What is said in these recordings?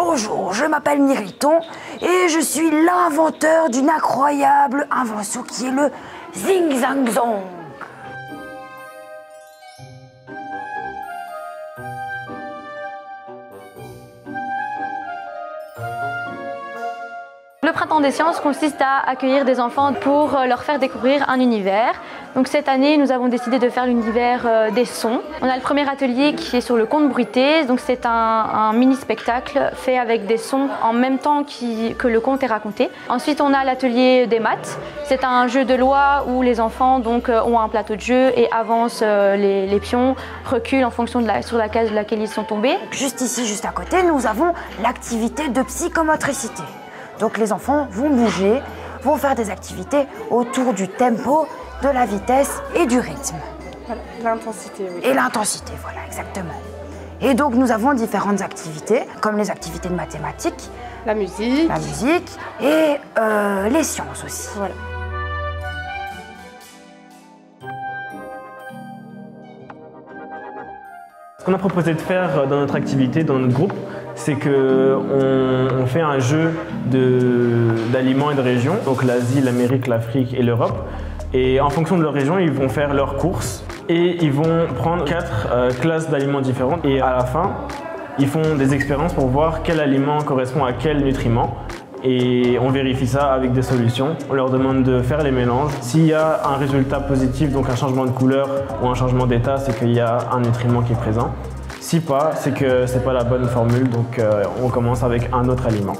Bonjour, je m'appelle Miriton et je suis l'inventeur d'une incroyable invention qui est le Zing Zang Zong. Le Printemps des sciences consiste à accueillir des enfants pour leur faire découvrir un univers. Donc cette année, nous avons décidé de faire l'univers des sons. On a le premier atelier qui est sur le conte bruité. Donc c'est un mini-spectacle fait avec des sons en même temps que le conte est raconté. Ensuite, on a l'atelier des maths. C'est un jeu de loi où les enfants ont un plateau de jeu et avancent les pions, reculent en fonction sur la case de laquelle ils sont tombés. Juste ici, juste à côté, nous avons l'activité de psychomotricité. Donc les enfants vont bouger, vont faire des activités autour du tempo, de la vitesse et du rythme. Voilà, l'intensité, oui. Et l'intensité, voilà, exactement. Et donc nous avons différentes activités, comme les activités de mathématiques, la musique et les sciences aussi. Voilà. Ce qu'on a proposé de faire dans notre activité, dans notre groupe, c'est qu'on fait un jeu d'aliments et de régions, donc l'Asie, l'Amérique, l'Afrique et l'Europe. Et en fonction de leur région, ils vont faire leurs courses et ils vont prendre 4 classes d'aliments différentes. Et à la fin, ils font des expériences pour voir quel aliment correspond à quel nutriment. Et on vérifie ça avec des solutions. On leur demande de faire les mélanges. S'il y a un résultat positif, donc un changement de couleur ou un changement d'état, c'est qu'il y a un nutriment qui est présent. Si pas, c'est que c'est pas la bonne formule, donc on commence avec un autre aliment.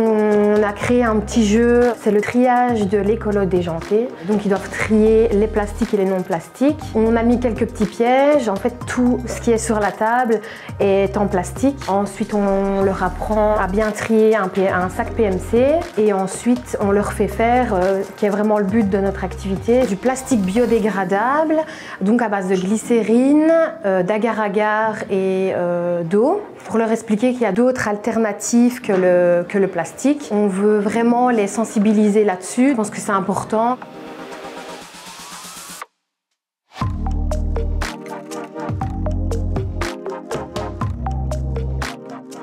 On a créé un petit jeu, c'est le triage de l'écolo déjanté. Donc ils doivent trier les plastiques et les non plastiques. On a mis quelques petits pièges. En fait, tout ce qui est sur la table est en plastique. Ensuite, on leur apprend à bien trier un sac PMC. Et ensuite, on leur fait faire, qui est vraiment le but de notre activité, du plastique biodégradable, donc à base de glycérine, d'agar-agar et d'eau, pour leur expliquer qu'il y a d'autres alternatives que le plastique. On veut vraiment les sensibiliser là-dessus. Je pense que c'est important.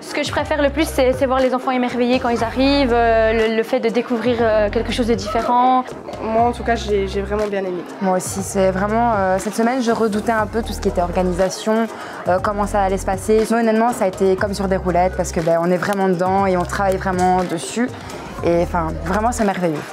Ce que je préfère le plus, c'est voir les enfants émerveillés quand ils arrivent, le fait de découvrir quelque chose de différent. Moi, en tout cas, j'ai vraiment bien aimé. Moi aussi, c'est vraiment... cette semaine, je redoutais un peu tout ce qui était organisation, comment ça allait se passer. Mais honnêtement, ça a été comme sur des roulettes parce que on est vraiment dedans et on travaille vraiment dessus. Et enfin, vraiment, c'est merveilleux.